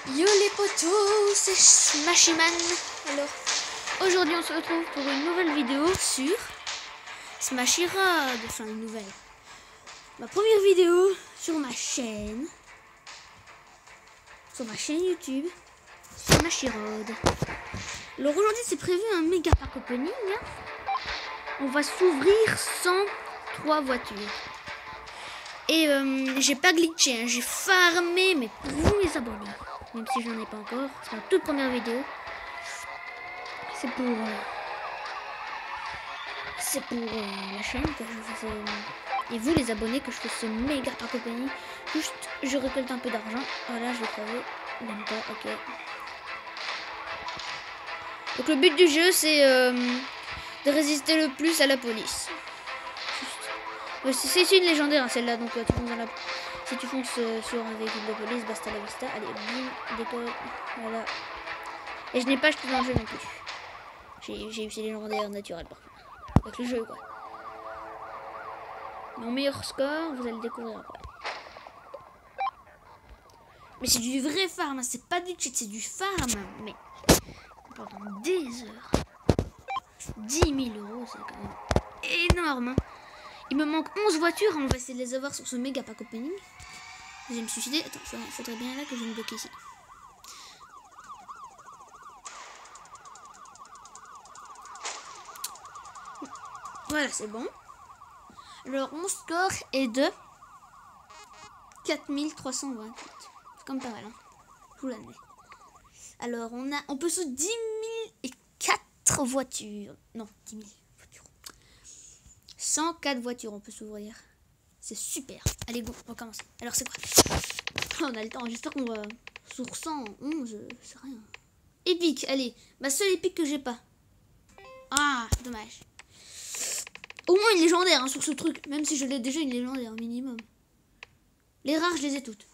Yo les potos, c'est Smashyman. Alors, aujourd'hui on se retrouve pour une nouvelle vidéo sur Smashy Road. Enfin, une nouvelle. Ma première vidéo sur ma chaîne. Sur ma chaîne YouTube. Smashy Road. Alors aujourd'hui c'est prévu un méga pack opening. On va s'ouvrir 103 voitures. Et j'ai pas glitché, hein. J'ai farmé, mais pour vous les abonnés. Même si j'en ai pas encore. C'est ma toute première vidéo. C'est pour la chaîne que je fais et vous les abonnés que je fais ce méga pack opening. Juste je récolte un peu d'argent. Voilà, je l'ai trouvé. Même pas, ok. Donc le but du jeu c'est de résister le plus à la police. C'est une légendaire hein, celle-là, donc si tu fonces sur un véhicule de police, basta la vista. Allez, bim, décolle, voilà. Et je n'ai pas acheté dans le jeu non plus. J'ai eu ces légendaires naturels par contre. Avec le jeu quoi. Mon meilleur score, vous allez le découvrir après. Mais c'est du vrai farm, hein. C'est pas du cheat, c'est du farm. Mais pendant des heures. 10 000 €, c'est quand même énorme. Hein. Il me manque 11 voitures, on va essayer de les avoir sur ce méga pack opening. Je vais me suicider. Attends, il faudrait bien là que je me bloque ici. Voilà, c'est bon. Alors, mon score est de 4328. C'est comme pas mal, hein. Je vous l'admets. Alors, on peut se 10 004 voitures. Non, 10 000 voitures. 104 voitures, on peut s'ouvrir. C'est super. Allez, go, on commence. Alors, c'est quoi? On a le temps. J'espère qu'on va sur 111. C'est rien. Épique, allez. Ma seule épique que j'ai pas. Ah, dommage. Au moins une légendaire hein, sur ce truc. Même si je l'ai déjà une légendaire minimum. Les rares, je les ai toutes.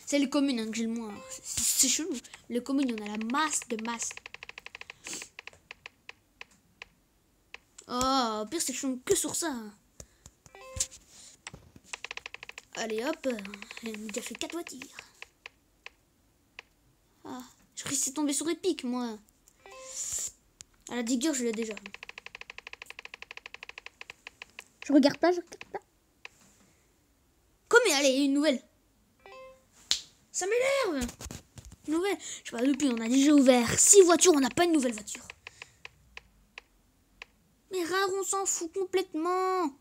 C'est les communes hein, que j'ai le moins. C'est chelou. Les communes, il y en a la masse de masse. Oh, au pire, c'est que je tombe que sur ça. Allez, hop. J'ai déjà fait 4 voitures. Ah, je risque de tomber sur épique, moi. À la digger, je l'ai déjà. Je regarde pas. Comme, allez, une nouvelle. Ça m'énerve. Une nouvelle. Je sais pas, depuis, on a déjà ouvert 6 voitures, on n'a pas une nouvelle voiture. Mais rare, on s'en fout complètement.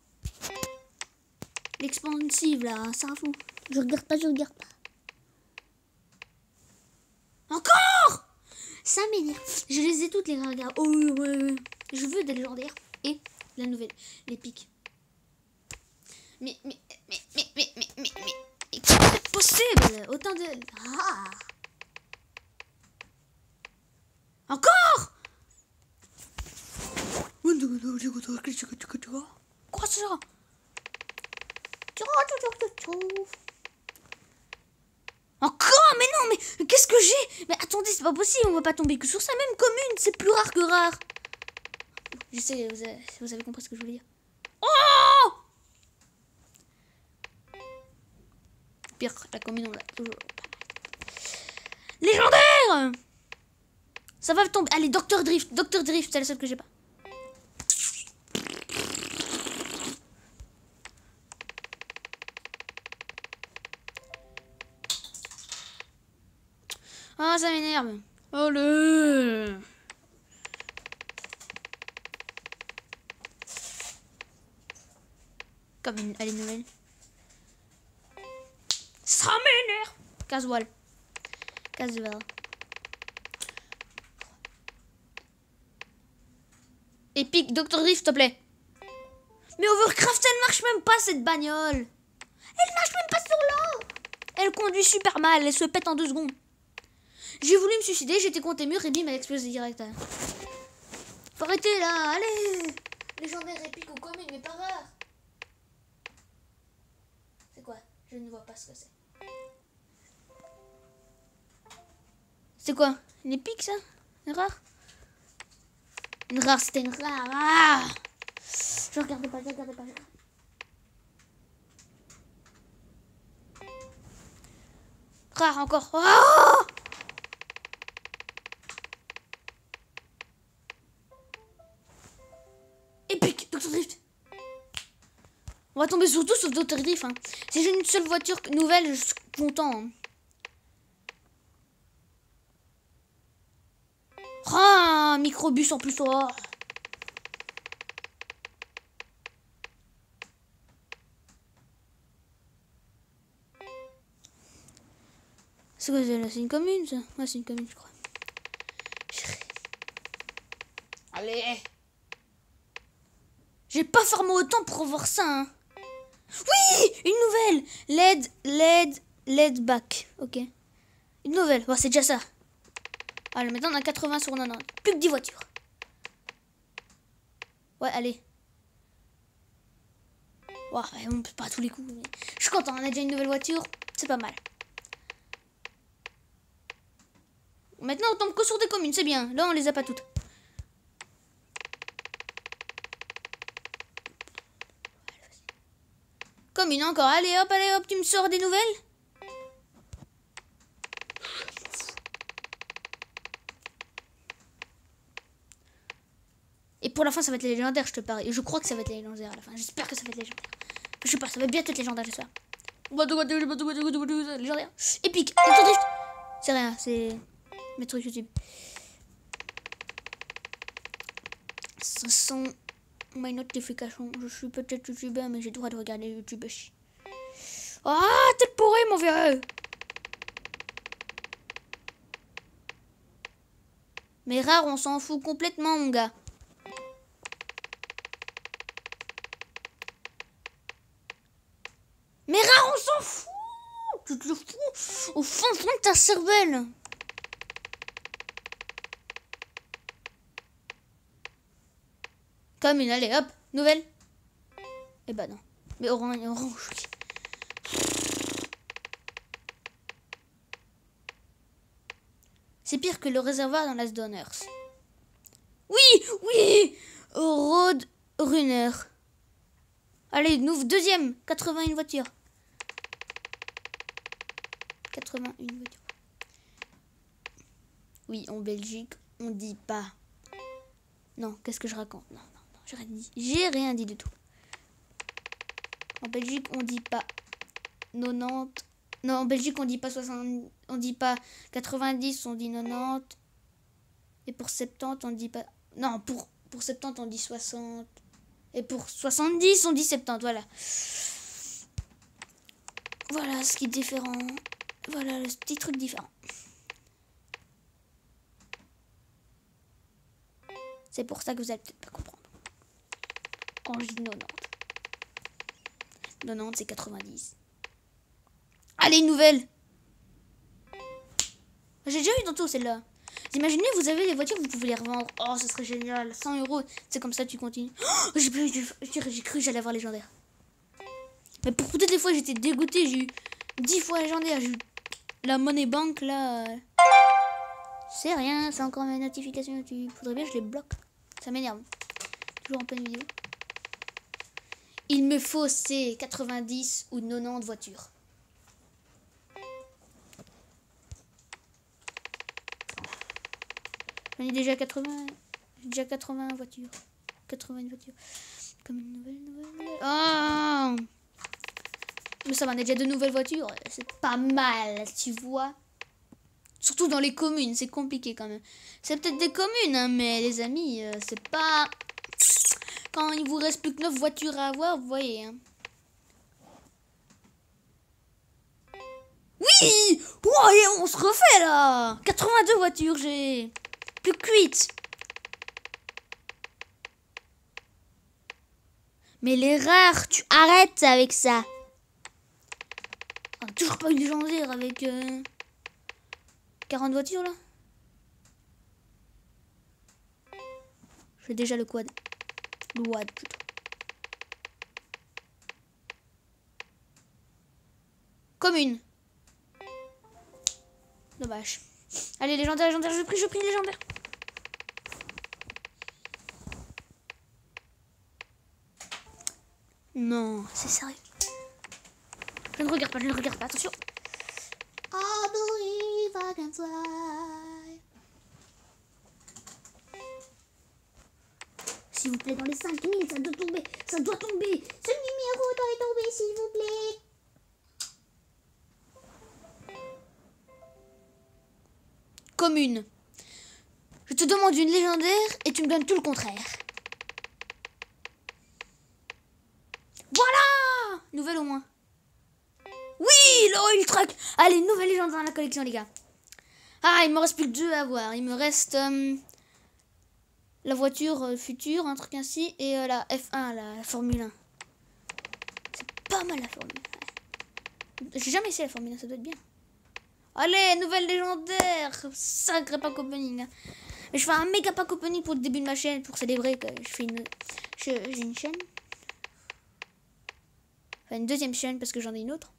L'expansive, là, ça fout. Je regarde pas. Encore. Ça m'énerve. Je les ai toutes, les rares. Oh, ouais. Je veux des légendaires. Et la nouvelle, l'épique. Mais comment c'est possible? Autant de... Ah. Encore. Quoi ça? Encore? Mais non, mais qu'est-ce que j'ai? Mais attendez, c'est pas possible, on va pas tomber que sur ça. Même commune, c'est plus rare que rare. Je sais, vous avez compris ce que je voulais dire. Oh! Pire, la commune, on l'a toujours. Légendaire! Ça va tomber. Allez, Dr Drift, c'est la seule que j'ai pas. Ah, ça m'énerve. Oh le. Comme une. Allez, nouvelle. Ça m'énerve. Casual. Epic, Dr Drift, s'il te plaît. Mais Overcraft, elle marche même pas cette bagnole. Elle marche même pas sur l'eau. Elle conduit super mal, elle se pète en 2 secondes. J'ai voulu me suicider, j'étais contre les murs et bim, elle explose direct. Faut arrêter là, allez. Légendaire épique ou commune, mais pas rare. C'est quoi? Je ne vois pas ce que c'est. C'est quoi? Une épique ça? Une rare? Une rare, c'était une rare. Ah, je regardais pas. Rare encore. Oh, va tomber sur tout sauf d'autres griffes. Hein. Si j'ai une seule voiture nouvelle, je suis content. Hein. Ah, microbus en plus. Oh. C'est quoi ça là? C'est une commune ça? Ouais, c'est une commune, je crois. Allez! J'ai pas formé autant pour voir ça. Hein. Oui! Une nouvelle! LED back. Ok. Une nouvelle. Bon, c'est déjà ça. Allez, maintenant on a 80 sur 90. Plus que 10 voitures. Ouais, allez. Ouais, on peut pas à tous les coups. Mais... je suis content, on a déjà une nouvelle voiture. C'est pas mal. Maintenant, on tombe que sur des communes, c'est bien. Là, on les a pas toutes. Commune encore. Allez, hop, tu me sors des nouvelles? Et pour la fin, ça va être légendaire, je te parie. Je crois que ça va être légendaire à la fin. J'espère que ça va être légendaire. Je sais pas, ça va bientôt être légendaire, j'espère. Légendaire. Épique. C'est rien, c'est mes trucs YouTube. Ce sont my notifications. Je suis peut-être youtubeur, mais j'ai le droit de regarder YouTube aussi. Ah, t'es pourri, mon vieux. Mais rare, on s'en fout complètement, mon gars. Mais rare, on s'en fout. Tu te le fous au fond de ta cervelle. Comme une, allez, hop, nouvelle. Eh ben non. Mais orange. C'est pire que le réservoir dans Last Donners. Oui. Road Runner. Allez, deuxième. 81 voitures. 81 voitures. Oui, en Belgique, on dit pas. Non, qu'est-ce que je raconte? Non, j'ai rien dit du tout. En Belgique, on dit pas 90. Non, en Belgique, on dit pas 60. On dit pas 90, on dit 90. Et pour 70, on dit pas. Non, pour 70, on dit 60. Et pour 70, on dit 70. Voilà. Voilà ce qui est différent. Voilà le petit truc différent. C'est pour ça que vous allez peut-être pas comprendre. Quand je dis 90. 90, c'est 90. Allez, une nouvelle. J'ai déjà eu tantôt celle-là. Imaginez, vous avez des voitures, vous pouvez les revendre. Oh, ce serait génial. 100 €. C'est comme ça, tu continues. Oh, j'ai cru que j'allais avoir légendaire. Mais pour toutes les fois, j'étais dégoûté. J'ai eu 10 fois légendaire. J'ai eu la monnaie banque, là. C'est rien, c'est encore mes notifications. Il faudrait bien que je les bloque. Ça m'énerve. Toujours en pleine vidéo. Il me faut ces 90 ou 90 voitures. J'en ai déjà 80. J'ai déjà 80 voitures. 80 voitures. Comme une nouvelle. Oh! Mais ça va, on a déjà de nouvelles voitures. C'est pas mal, tu vois. Surtout dans les communes, c'est compliqué quand même. C'est peut-être des communes, hein, mais les amis, c'est pas... Quand il vous reste plus que 9 voitures à avoir, vous voyez. Hein. Oui! Oh, et on se refait là! 82 voitures, j'ai... Plus que 8. Mais les rares, tu arrêtes avec ça. On a toujours pas eu de légendaire avec 40 voitures là. J'ai déjà le quad. Le WAD plutôt. Commune. Dommage. Allez, légendaire, je prie légendaire. Non, c'est sérieux. Je ne regarde pas, attention. I believe I can fly. S'il vous plaît, dans les 5000, ça doit tomber. C'est le numéro dans est tombé, s'il vous plaît. Commune. Je te demande une légendaire et tu me donnes tout le contraire. Voilà! Nouvelle au moins. Oui, le Oil Truck. Allez, nouvelle légende dans la collection, les gars. Ah, il me reste plus que 2 à voir. Il me reste la voiture future, un truc ainsi, et la F1, la Formule 1. C'est pas mal la Formule 1. J'ai jamais essayé la Formule 1, ça doit être bien. Allez, nouvelle légendaire. Sacré pack opening. Hein. Je fais un méga pack opening pour le début de ma chaîne, pour célébrer que j'ai une chaîne. Enfin, une deuxième chaîne parce que j'en ai une autre.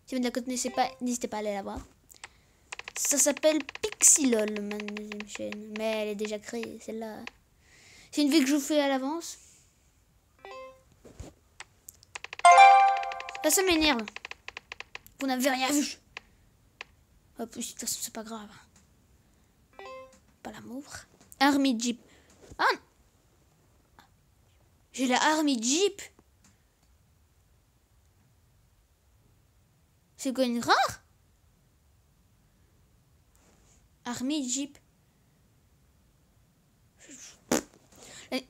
Si vous ne la connaissez pas, n'hésitez pas à aller la voir. Ça s'appelle Pixilol, ma deuxième chaîne. Mais elle est déjà créée, celle-là. C'est une vie que je vous fais à l'avance. Ça m'énerve. Vous n'avez rien vu. Hop, de toute façon, c'est pas grave. Pas l'amour. Army Jeep. Ah! J'ai la Army Jeep. C'est quoi, une rare? Army Jeep.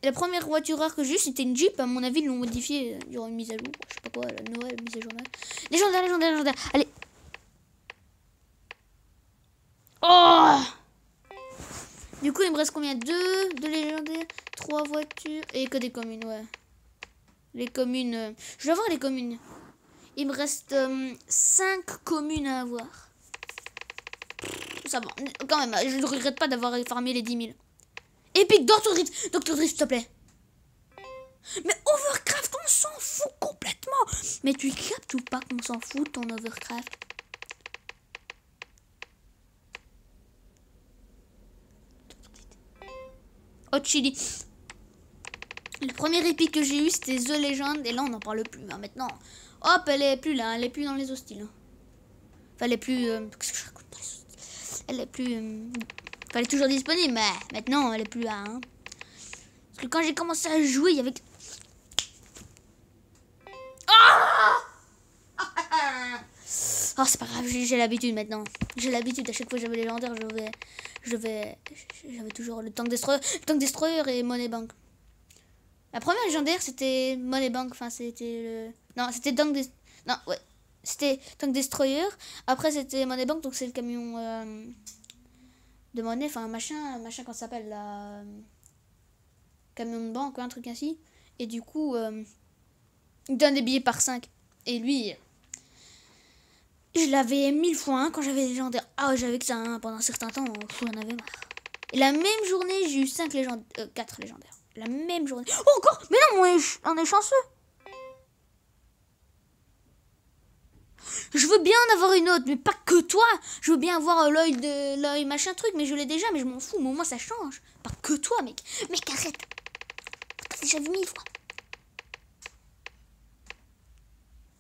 La première voiture rare que j'ai eue, c'était une Jeep. À mon avis, ils l'ont modifiée durant une mise à jour. Je sais pas quoi, la Noël, mise à jour Noël. Légendaire. Allez. Oh! Du coup, il me reste combien? 2 de légendaires, 3 voitures et que des communes, ouais. Les communes. Je vais avoir les communes. Il me reste 5 communes à avoir. Ça va, quand même, je ne regrette pas d'avoir farmé les 10 000. Epic, Dr. Drift, s'il te plaît. Mais Overcraft, on s'en fout complètement. Mais tu captes ou pas qu'on s'en fout, ton Overcraft? Hot Chili. Le premier épique que j'ai eu, c'était The Legend. Et là, on n'en parle plus. Hein, maintenant, hop, elle est plus là. Elle est plus dans les hostiles. Hein. Enfin, elle est plus... qu'est-ce que je raconte dans les hostiles? Elle est plus... elle est toujours disponible, mais maintenant, elle est plus là. Hein. Parce que quand j'ai commencé à jouer, il y avait... Oh, c'est pas grave, j'ai l'habitude maintenant. J'ai l'habitude, à chaque fois que j'avais légendaire, j'avais toujours le Tank Destroyer et Money Bank. La première légendaire, c'était Money Bank, enfin, c'était le... Non, c'était c'était Tank Destroyer. Après, c'était Money Bank, donc c'est le camion de monnaie, enfin, machin, quand ça s'appelle, la... camion de banque, un truc ainsi. Et du coup, il donne des billets par 5. Et lui... Je l'avais 1000 fois quand j'avais légendaire. Ah ouais, j'avais que ça pendant un certain temps. J'en avais marre. Et la même journée, j'ai eu 4 légendaires. La même journée. Oh, encore! Mais non, on est chanceux. Je veux bien en avoir une autre, mais pas que toi. Je veux bien avoir l'œil machin truc, mais je l'ai déjà, mais je m'en fous. Mais au moins, ça change. Pas que toi, mec. Mec, arrête. T'as déjà vu 1000 fois.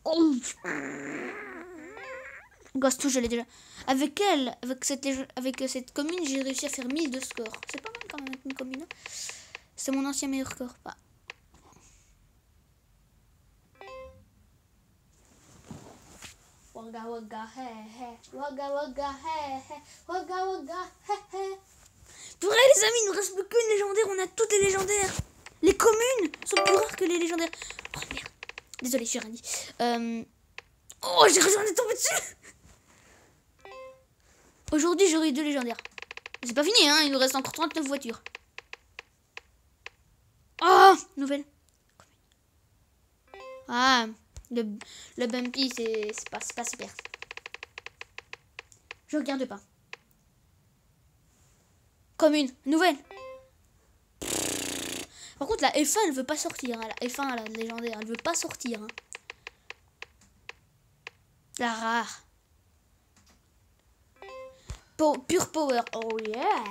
Oh. Ghost, je l'ai déjà. Avec elle, avec cette commune, j'ai réussi à faire 1000 de score. C'est pas mal quand même avec une commune. C'est mon ancien meilleur score. Bah. Waga waga he he. Waga waga he he. Waga waga he he. Pour vrai, les amis, il ne reste plus qu'une légendaire. On a toutes les légendaires. Les communes sont plus rares que les légendaires. Oh merde. Désolé, j'ai rien dit. Oh, j'ai raison, on est tombé dessus. Aujourd'hui, j'aurai 2 légendaires. C'est pas fini, hein. Il nous reste encore 39 voitures. Oh, nouvelle. Ah, le bumpy, c'est pas super. Je regarde pas. Commune, nouvelle. Par contre, la F1, elle veut pas sortir. Hein. La F1, la légendaire, elle veut pas sortir. Hein. La rare. Pure power. Oh yeah.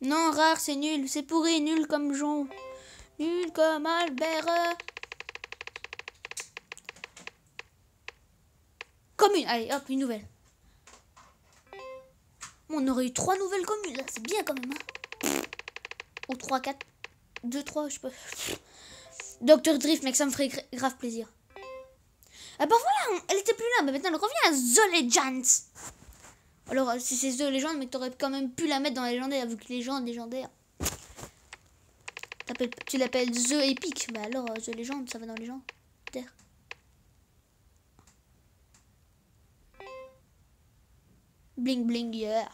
Non, rare, c'est nul. C'est pourri, nul comme Jean. Nul comme Albert. Commune. Allez, hop, une nouvelle. Bon, on aurait eu 3 nouvelles communes. Là, c'est bien quand même. Hein. Ou 3, 4. 2, 3, je sais pas. Dr Drift, mec, ça me ferait grave plaisir. Ah bah voilà, elle était plus là, mais maintenant elle revient à The Legends. Alors, si c'est The Legends, mais t'aurais quand même pu la mettre dans la légendaire, vu que légendaire. Tu l'appelles The Epic, bah alors The Legend, ça va dans légendaire. Bling bling, yeah.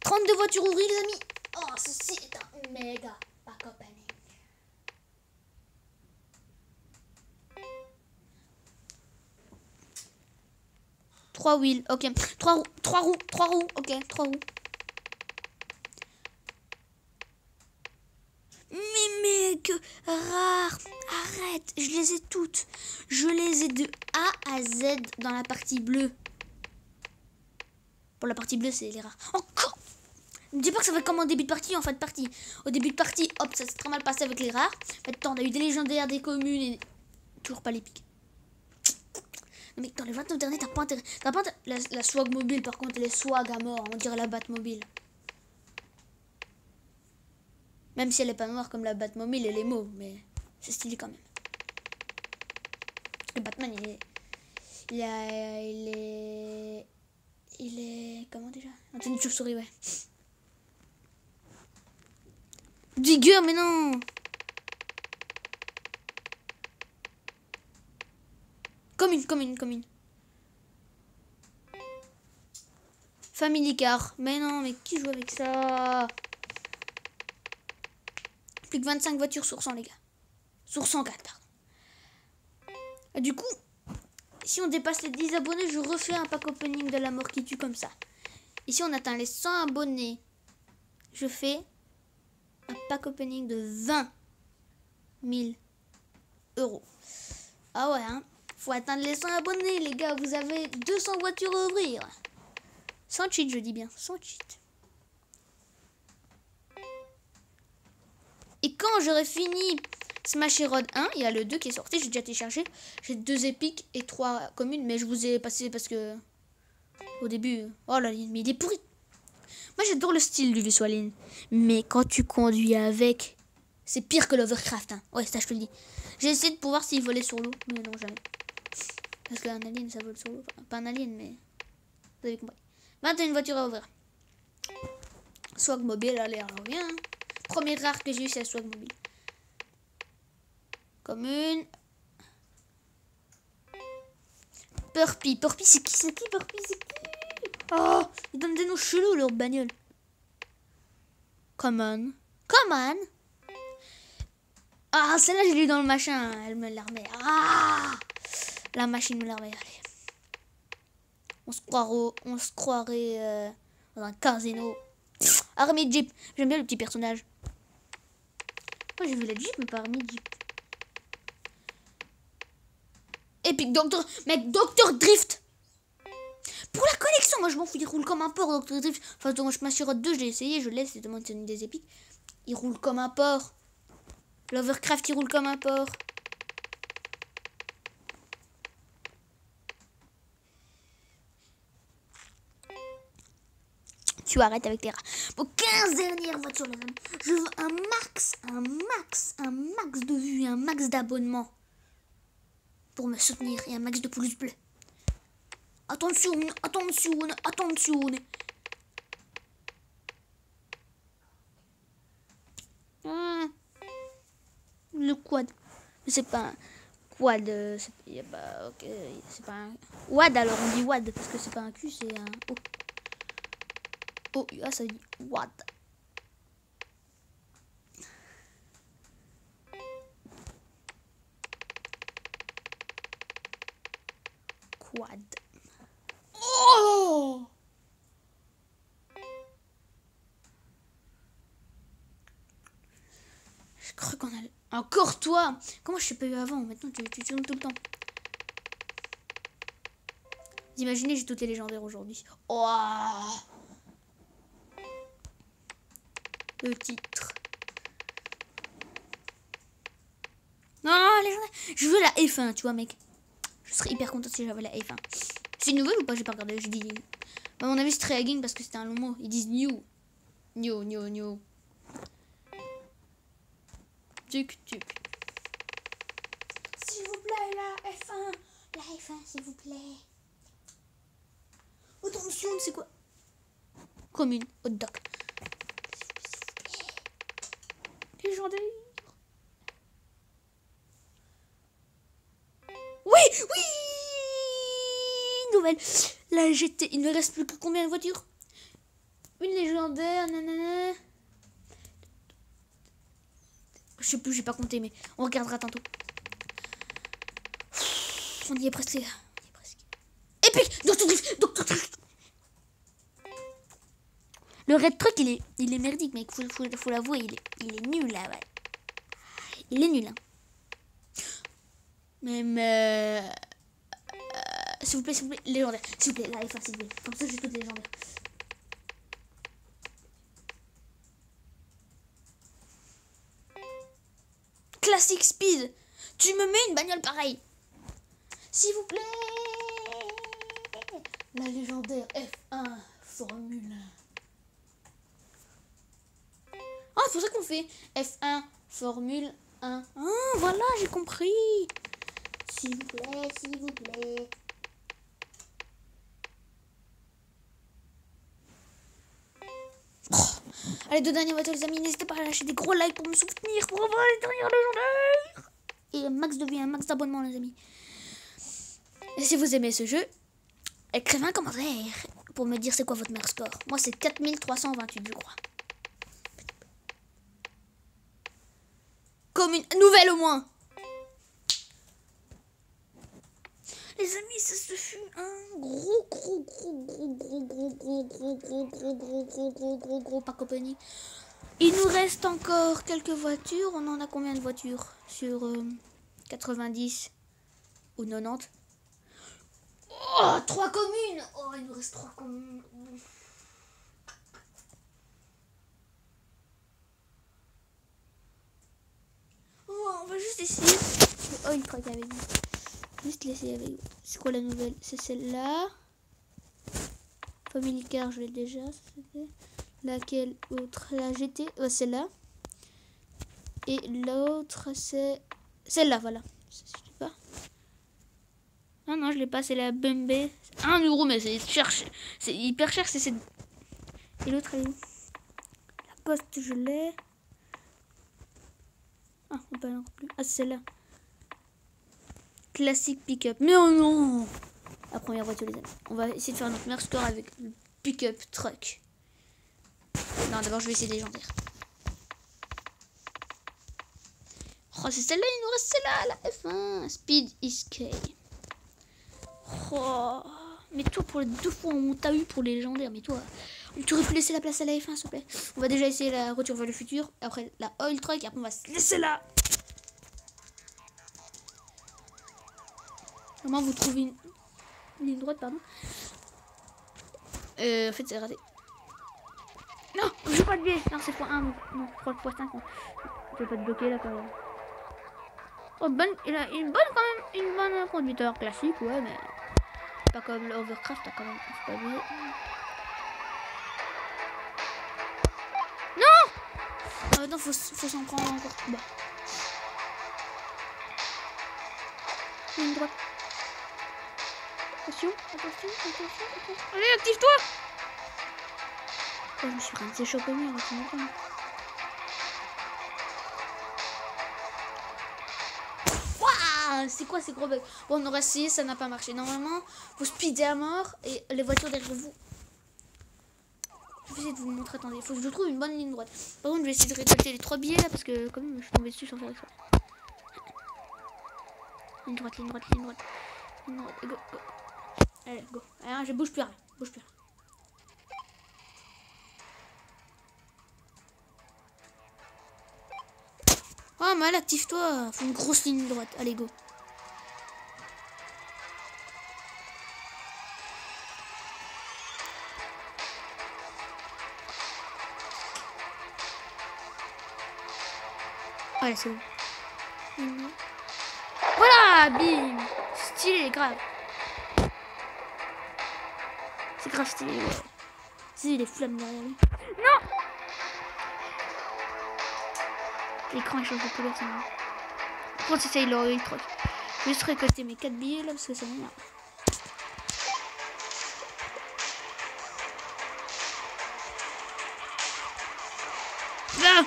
32 voitures ouvries, les amis. Oh, ceci est un méga pack opening. Trois wheels, ok. Trois roues, ok, 3 roues. Mais mec, rare, arrête, je les ai toutes. Je les ai de A à Z dans la partie bleue. Pour la partie bleue, c'est les rares. Encore. Ne me dis pas que ça va être comme en début de partie, en fin de partie. Au début de partie, hop, ça s'est très mal passé avec les rares. Maintenant, on a eu des légendaires, des communes et toujours pas l'épique. Non mais dans les 29 derniers, t'as pas intérêt. La swag mobile, par contre, elle est swag à mort. On dirait la Batmobile. Même si elle est pas noire comme la Batmobile, elle est mauve, mais c'est stylé quand même. Le Batman, il est comment déjà? Anthony Chauve-souris, ouais. Digger, mais non. Commune. Family Car. Mais non, mais qui joue avec ça? Plus que 25 voitures sur 100, les gars. Sur 104, pardon. Et du coup, si on dépasse les 10 abonnés, je refais un pack opening de la mort qui tue comme ça. Et si on atteint les 100 abonnés, je fais un pack opening de 20 000 €. Ah ouais, hein. Faut atteindre les 100 abonnés, les gars. Vous avez 200 voitures à ouvrir. Sans cheat, je dis bien. Sans cheat. Et quand j'aurai fini Smash Road 1, il y a le 2 qui est sorti. J'ai déjà téléchargé. J'ai 2 épiques et 3 communes. Mais je vous ai passé parce que... Au début... Oh là, mais il est pourri. Moi, j'adore le style du vaisseau alien. Mais quand tu conduis avec... C'est pire que l'Overcraft. Hein. Ouais, ça, je te le dis. J'ai essayé de voir s'il volait sur l'eau. Mais non, jamais. Parce qu'un alien, ça vole sur l'eau. Enfin, pas un alien, mais... Vous avez compris. 21 voitures à ouvrir. Swag mobile, allez, alors rien. Premier rare que j'ai eu, c'est la swag mobile. Commune. Purpy, c'est qui Purpy, c'est qui? Oh, ils donnent des noms chelous, leur bagnole. Come on. Ah, celle-là, j'ai lu dans le machin. Elle me l'a remet. Ah, la machine me l'a remet. Allez. On se croirait dans un casino. Armée Jeep. J'aime bien le petit personnage. Moi, j'ai vu la Jeep, mais pas Armée Jeep. Epic Doctor. Mec, Dr Drift. Pour la collection, moi, je m'en fous. Il roule comme un porc, Dr Drift. Enfin, dans Smash Road 2, j'ai essayé. Je laisse. C'est demandé une des épiques. Il roule comme un porc. L'Overcraft, il roule comme un porc. Tu arrêtes avec tes rats. Pour 15 dernières voitures, les amis. Je veux un max de vues et un max d'abonnements. Pour me soutenir et un max de pouces bleus. Attention. Le quad. C'est pas un quad. C'est pas un WAD, alors on dit WAD parce que c'est pas un Q, c'est un O. Oh, ah, ça dit WAD. Quad. Oh! Je crois qu'on a... Encore toi! Comment je t'ai pas eu avant? Maintenant tu tournes tout le temps. Vous imaginez, j'ai toutes les légendaires aujourd'hui. Oh! Le titre. Non, légendaire. Je veux la F1, tu vois, mec. Je serais hyper content si j'avais la F1. C'est une nouvelle ou pas? J'ai pas regardé. Je dis... À mon avis, c'est très hagging parce que c'était un long mot. Ils disent new. New. tic, tic. S'il vous plaît, la F1. La F1, s'il vous plaît. Attention, c'est quoi? Commune, hot dog. Légendaire. Oui, oui. Nouvelle. La GT. Il ne reste plus que combien de voitures? Une légendaire, nanana. Je sais plus, j'ai pas compté, mais on regardera tantôt. On y est presque, les gars. On y est presque. Épique. Dr. Drift. Le Red Truck, il est merdique, mec. Faut l'avouer, il est nul, là, ouais. Il est nul, hein. Même... s'il vous plaît, légendaire. S'il vous plaît, la F1, s'il vous plaît. Comme ça, j'ai toutes les légendaires. Classic Speed. Tu me mets une bagnole pareille. S'il vous plaît. La légendaire F1 Formule 1. Ah, c'est pour ça qu'on fait F1 Formule 1. Ah, voilà, j'ai compris. S'il vous plaît, s'il vous plaît. Oh. Allez, 2 dernières voitures, les amis. N'hésitez pas à lâcher des gros likes pour me soutenir, pour avoir les dernières légendaires. Et max de vues, un max d'abonnements, les amis. Et si vous aimez ce jeu, écrivez un commentaire pour me dire c'est quoi votre meilleur score. Moi, c'est 4328, je crois. Comme une nouvelle au moins. Les amis, ça se fut un gros pack opening. Il nous reste encore quelques voitures. On en a combien de voitures sur 90 ou 90? Oh, 3 communes. Oh, il nous reste 3 communes. Oh, on va juste essayer. Oh, il croit qu'avec vous. Juste laisser avec vous. C'est quoi la nouvelle? C'est celle-là. Family Car, je l'ai déjà. Laquelle autre? La GT. Oh, celle-là. Et l'autre, c'est celle-là, voilà. Je sais pas. Ah non, je l'ai pas, c'est la Bumbe. 1 euro, mais c'est cher. C'est hyper cher, c'est cette. Et l'autre, elle est où? La Poste, je l'ai. Ah, on peut encore plus. Ah, c'est celle-là. Classique pick-up. Mais oh non! La première voiture, les amis. On va essayer de faire notre meilleur score avec le pick-up truck. Non, d'abord, je vais essayer des légendaires. Oh, c'est celle-là, il nous reste celle-là, la F1. Speed Escape. Oh, mais toi, pour les 2 fois, on t'a eu pour les légendaires. Mais toi, tu aurais pu laisser la place à la F1, s'il te plaît. On va déjà essayer la Retour vers le futur. Après, la Oil Truck. Et après, on va se laisser là. Comment vous trouvez une ligne droite, pardon. En fait, c'est raté. Non, je joue pas de biais. Non, c'est x1. Non, 3x5. Je vais pas te bloquer là quand même. Oh, il a une bonne quand même. Une bonne conducteur classique, ouais, mais pas comme l'Overcraft, quand même. C'est pas bien. Non! Non, faut s'en prendre encore. Bon. Ligne droite. Attention. Allez, active-toi! Oh, je me suis rincé choper mieux avec mon temps. Waouh! C'est quoi ces gros bugs? Bon, on aurait essayé, ça n'a pas marché. Normalement, faut speeder à mort et les voitures derrière vous. Je vais essayer de vous montrer. Attendez, il faut que je trouve une bonne ligne droite. Par contre, je vais essayer de récolter les 3 billets là parce que, quand même, je suis tombée dessus sans faire exprès. Ligne droite. Ligne droite, go, go. Allez, go. Alors, je bouge plus rien. Oh, mal, active-toi. Faut une grosse ligne droite. Allez, go. Allez, c'est bon. Voilà, bim. Stylé, grave. C'est grave stylé, ouais. C'est les flammes derrière lui. Non! L'écran change de couleur, c'est marrant. Par contre, c'est ça, il aurait eu le truc. Je vais juste récolter mes 4 billets là parce que ça m'énerve. Ah,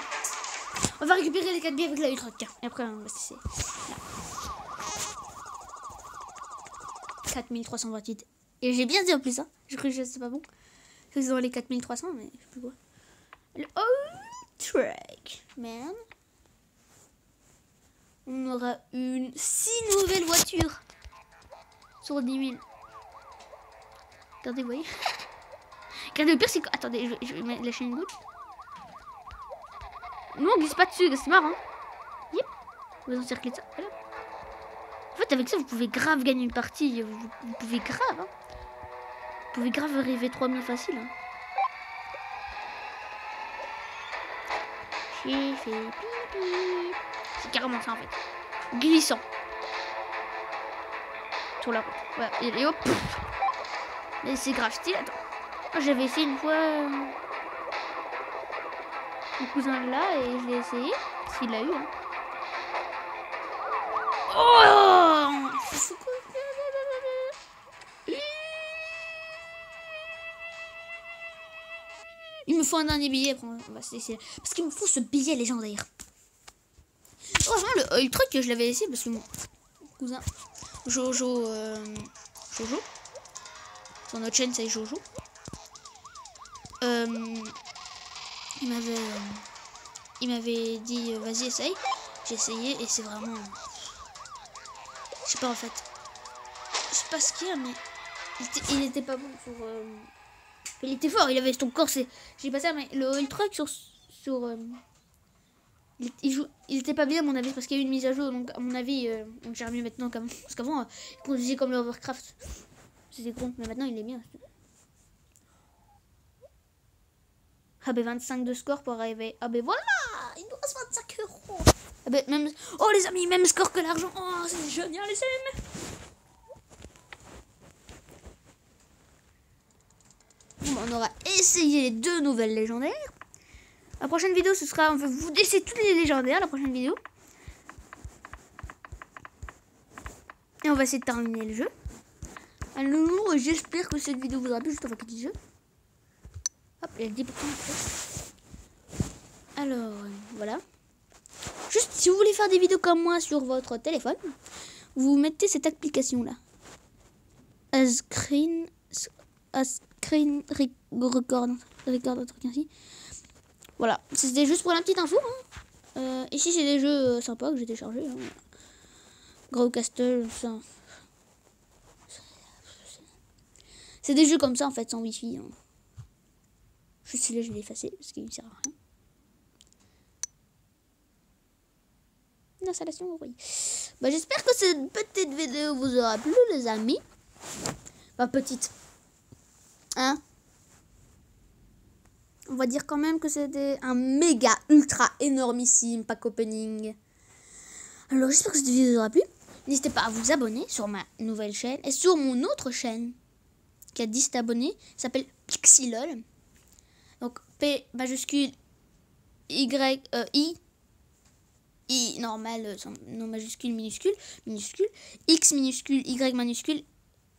on va récupérer les 4 billets avec la ultra. Tiens, et après on va cesser. 4328. Et j'ai bien dit en plus, hein. Je crois que c'est pas bon. C'est dans les 4300, mais je sais plus quoi. Le track, man. On aura 6 nouvelles voitures sur 10 000. Regardez, vous voyez. Regardez, le pire, c'est que... Attendez, je vais mettre la chaîne gauche. Nous, on glisse pas dessus, c'est marrant. Yep. On va encercler ça. Voilà. En fait, avec ça, vous pouvez grave gagner une partie. Vous pouvez grave, hein. Vous pouvez grave arriver 3000 facile, hein. J'ai fait pipi. C'est carrément ça, en fait. Glissant. Sur la route. Voilà. Et hop. Mais c'est grave stylé, attends. J'avais essayé une fois... mon cousin là et je l'ai essayé. S'il l'a eu, hein. Oh! Il me faut un dernier billet, après on va se laisser. Parce qu'il me faut ce billet légendaire. Franchement, le truc que je l'avais essayé parce que mon cousin Jojo, sur notre chaîne c'est Jojo. Il m'avait dit vas-y essaye. J'ai essayé et c'est vraiment, je sais pas en fait. Je sais pas ce qu'il y a mais il était pas bon pour. Il était fort, il avait son corps, j'ai pas ça, mais le truc sur il était pas bien à mon avis parce qu'il y a eu une mise à jour, donc à mon avis on gère mieux maintenant qu'avant. Parce qu'avant il conduisait comme le Overcraft, c'était con, mais maintenant il est bien. Ah ben 25 de score pour arriver. Ah ben voilà, il nous reste 25 €. Ah ben même, oh les amis, même score que l'argent. Oh c'est génial les amis. On aura essayé les 2 nouvelles légendaires. La prochaine vidéo, ce sera... On va vous laisser toutes les légendaires, la prochaine vidéo. Et on va essayer de terminer le jeu. Alors, j'espère que cette vidéo vous aura plu. Juste, on va quitter le jeu. Hop, il y a 10%. Alors, voilà. Juste, si vous voulez faire des vidéos comme moi sur votre téléphone, vous mettez cette application-là. Screen record, un truc ainsi. Voilà, c'était juste pour la petite info. Hein. Ici, c'est des jeux sympas que j'ai téléchargés. Hein. Grow Castle, ça. C'est des jeux comme ça en fait, sans wifi. Hein. Juste celui-là, je l'ai effacé parce qu'il ne sert à rien. L'installation, oui. Bah, j'espère que cette petite vidéo vous aura plu, les amis. Pas petite. Hein? On va dire quand même que c'était un méga ultra énormissime pack opening. Alors j'espère que cette vidéo vous aura plu. N'hésitez pas à vous abonner sur ma nouvelle chaîne et sur mon autre chaîne qui a 10 abonnés. Ça s'appelle Pixilol. Donc P majuscule Y I normal non majuscule minuscule X minuscule Y minuscule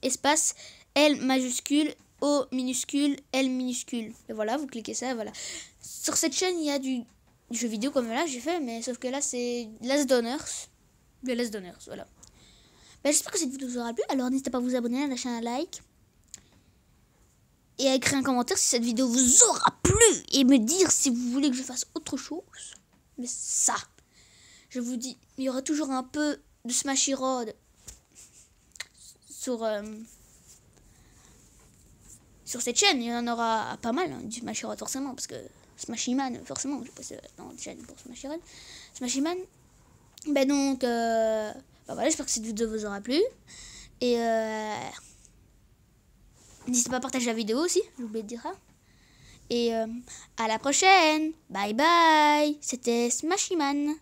espace L majuscule O minuscule, L minuscule. Et voilà, vous cliquez ça, voilà. Sur cette chaîne, il y a du jeu vidéo comme là, j'ai fait, mais sauf que là, c'est Last Donners. Le Last Donners, voilà. Ben, j'espère que cette vidéo vous aura plu. Alors, n'hésitez pas à vous abonner, à lâcher un like. Et à écrire un commentaire si cette vidéo vous aura plu. Et me dire si vous voulez que je fasse autre chose. Mais ça, je vous dis, il y aura toujours un peu de Smashy Road sur cette chaîne. Il y en aura pas mal, hein, du Smashy Road forcément, parce que Smashy Man, forcément, je passe dans la chaîne pour Smashy Road. Smashy Man. Ben donc, ben voilà, j'espère que cette vidéo vous aura plu. Et n'hésitez pas à partager la vidéo aussi, j'ai oublié de dire ça. Et à la prochaine. Bye bye. C'était Smashy Man.